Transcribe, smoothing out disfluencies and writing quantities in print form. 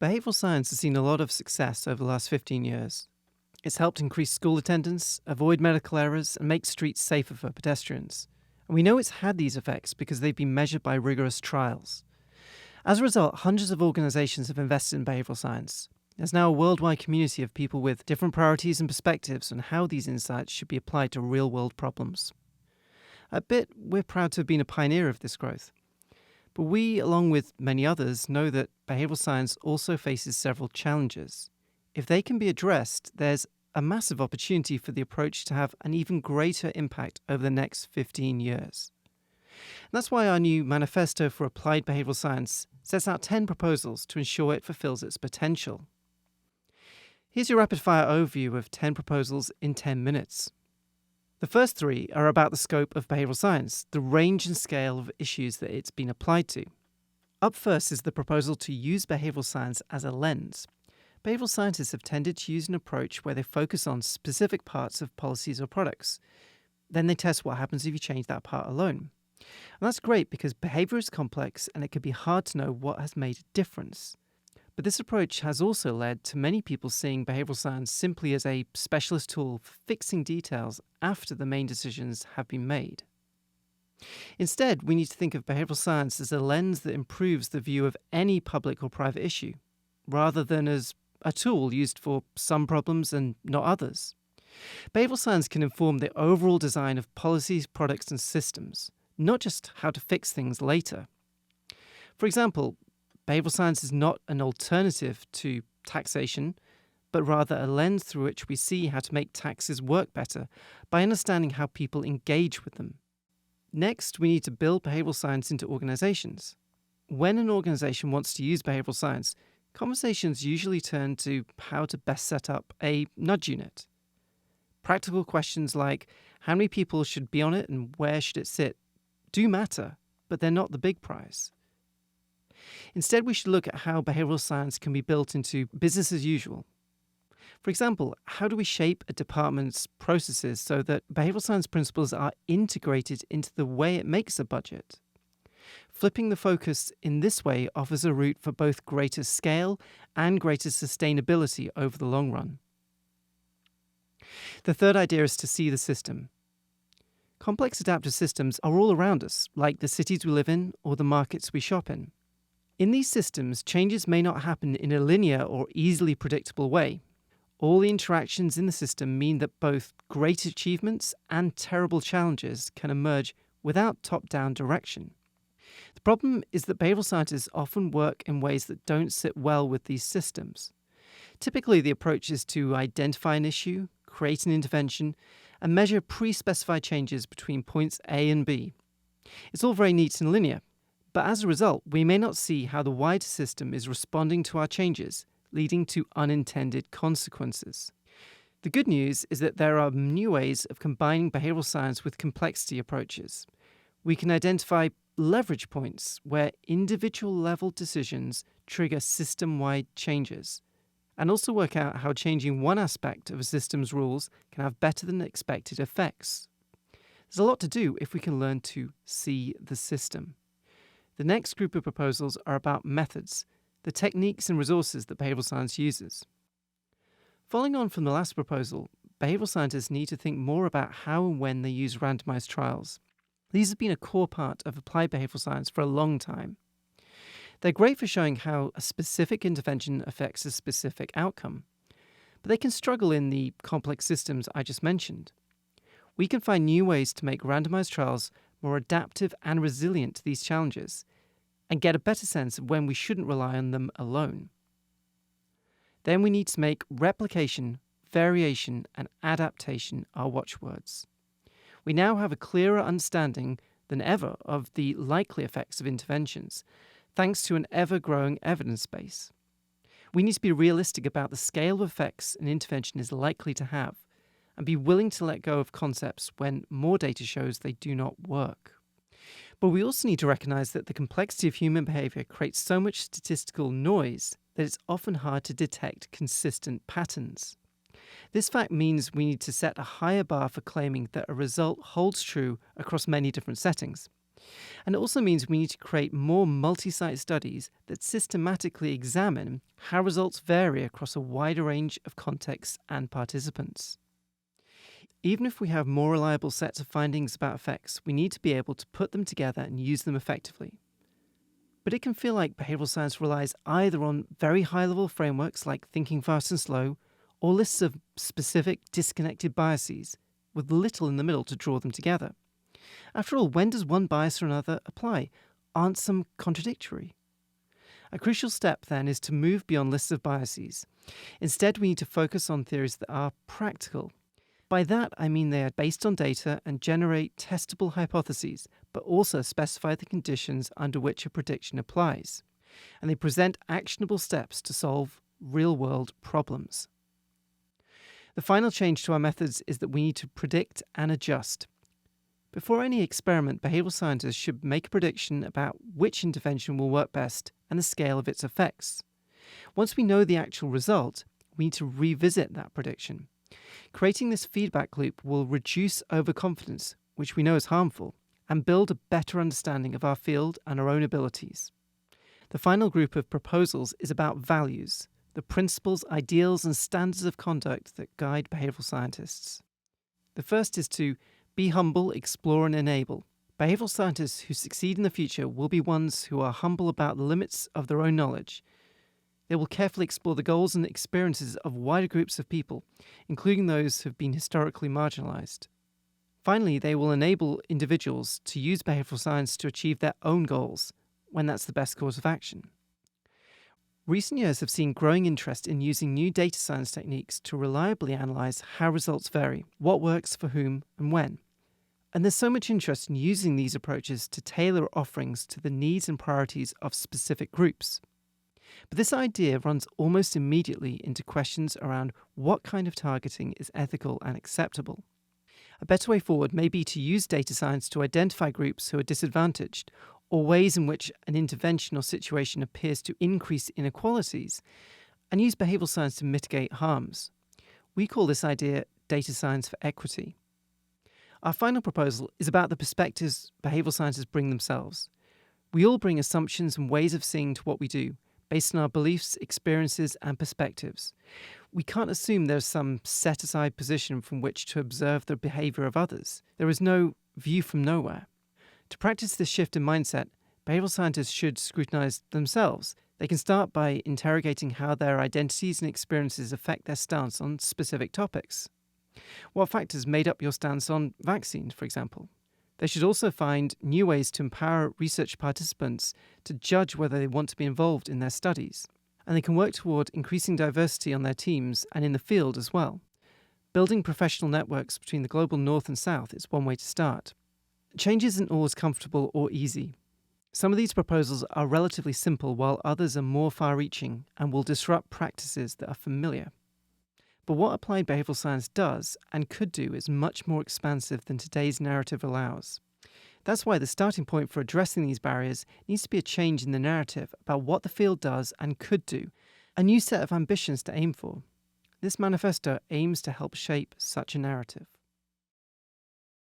Behavioural science has seen a lot of success over the last 15 years. It's helped increase school attendance, avoid medical errors, and make streets safer for pedestrians. And we know it's had these effects because they've been measured by rigorous trials. As a result, hundreds of organisations have invested in behavioural science. There's now a worldwide community of people with different priorities and perspectives on how these insights should be applied to real-world problems. At BIT, we're proud to have been a pioneer of this growth. But we, along with many others, know that behavioural science also faces several challenges. If they can be addressed, there's a massive opportunity for the approach to have an even greater impact over the next 15 years. And that's why our new Manifesto for Applied Behavioural Science sets out 10 proposals to ensure it fulfills its potential. Here's your rapid-fire overview of 10 proposals in 10 minutes. The first 3 are about the scope of behavioural science, the range and scale of issues that it's been applied to. Up first is the proposal to use behavioural science as a lens. Behavioural scientists have tended to use an approach where they focus on specific parts of policies or products. Then they test what happens if you change that part alone. And that's great because behaviour is complex and it can be hard to know what has made a difference. But this approach has also led to many people seeing behavioural science simply as a specialist tool for fixing details after the main decisions have been made. Instead, we need to think of behavioural science as a lens that improves the view of any public or private issue, rather than as a tool used for some problems and not others. Behavioural science can inform the overall design of policies, products and systems, not just how to fix things later. For example, behavioural science is not an alternative to taxation, but rather a lens through which we see how to make taxes work better by understanding how people engage with them. Next, we need to build behavioural science into organisations. When an organisation wants to use behavioural science, conversations usually turn to how to best set up a nudge unit. Practical questions like how many people should be on it and where should it sit do matter, but they're not the big prize. Instead, we should look at how behavioural science can be built into business as usual. For example, how do we shape a department's processes so that behavioural science principles are integrated into the way it makes a budget? Flipping the focus in this way offers a route for both greater scale and greater sustainability over the long run. The third idea is to see the system. Complex adaptive systems are all around us, like the cities we live in or the markets we shop in. In these systems, changes may not happen in a linear or easily predictable way. All the interactions in the system mean that both great achievements and terrible challenges can emerge without top-down direction. The problem is that behavioural scientists often work in ways that don't sit well with these systems. Typically, the approach is to identify an issue, create an intervention, and measure pre-specified changes between points A and B. It's all very neat and linear, but as a result, we may not see how the wider system is responding to our changes, leading to unintended consequences. The good news is that there are new ways of combining behavioural science with complexity approaches. We can identify leverage points where individual level decisions trigger system-wide changes, and also work out how changing one aspect of a system's rules can have better than expected effects. There's a lot to do if we can learn to see the system. The next group of proposals are about methods, the techniques and resources that behavioural science uses. Following on from the last proposal, behavioural scientists need to think more about how and when they use randomised trials. These have been a core part of applied behavioural science for a long time. They're great for showing how a specific intervention affects a specific outcome, but they can struggle in the complex systems I just mentioned. We can find new ways to make randomised trials more adaptive and resilient to these challenges, and get a better sense of when we shouldn't rely on them alone. Then we need to make replication, variation, and adaptation our watchwords. We now have a clearer understanding than ever of the likely effects of interventions, thanks to an ever-growing evidence base. We need to be realistic about the scale of effects an intervention is likely to have, and be willing to let go of concepts when more data shows they do not work. But we also need to recognise that the complexity of human behaviour creates so much statistical noise that it's often hard to detect consistent patterns. This fact means we need to set a higher bar for claiming that a result holds true across many different settings. And it also means we need to create more multi-site studies that systematically examine how results vary across a wider range of contexts and participants. Even if we have more reliable sets of findings about effects, we need to be able to put them together and use them effectively. But it can feel like behavioural science relies either on very high-level frameworks like thinking fast and slow, or lists of specific disconnected biases, with little in the middle to draw them together. After all, when does one bias or another apply? Aren't some contradictory? A crucial step, then, is to move beyond lists of biases. Instead, we need to focus on theories that are practical. By that, I mean they are based on data and generate testable hypotheses, but also specify the conditions under which a prediction applies. And they present actionable steps to solve real-world problems. The final change to our methods is that we need to predict and adjust. Before any experiment, behavioural scientists should make a prediction about which intervention will work best and the scale of its effects. Once we know the actual result, we need to revisit that prediction. Creating this feedback loop will reduce overconfidence, which we know is harmful, and build a better understanding of our field and our own abilities. The final group of proposals is about values, the principles, ideals, and standards of conduct that guide behavioural scientists. The first is to be humble, explore, and enable. Behavioural scientists who succeed in the future will be ones who are humble about the limits of their own knowledge. They will carefully explore the goals and experiences of wider groups of people, including those who have been historically marginalised. Finally, they will enable individuals to use behavioural science to achieve their own goals, when that's the best course of action. Recent years have seen growing interest in using new data science techniques to reliably analyse how results vary, what works for whom, and when. And there's so much interest in using these approaches to tailor offerings to the needs and priorities of specific groups. But this idea runs almost immediately into questions around what kind of targeting is ethical and acceptable. A better way forward may be to use data science to identify groups who are disadvantaged, or ways in which an intervention or situation appears to increase inequalities, and use behavioural science to mitigate harms. We call this idea data science for equity. Our final proposal is about the perspectives behavioural scientists bring themselves. We all bring assumptions and ways of seeing to what we do, based on our beliefs, experiences, and perspectives. We can't assume there's some set-aside position from which to observe the behaviour of others. There is no view from nowhere. To practice this shift in mindset, behavioural scientists should scrutinise themselves. They can start by interrogating how their identities and experiences affect their stance on specific topics. What factors made up your stance on vaccines, for example? They should also find new ways to empower research participants to judge whether they want to be involved in their studies. And they can work toward increasing diversity on their teams and in the field as well. Building professional networks between the global north and south is one way to start. Change isn't always comfortable or easy. Some of these proposals are relatively simple, while others are more far-reaching and will disrupt practices that are familiar. But what applied behavioural science does and could do is much more expansive than today's narrative allows. That's why the starting point for addressing these barriers needs to be a change in the narrative about what the field does and could do, a new set of ambitions to aim for. This manifesto aims to help shape such a narrative.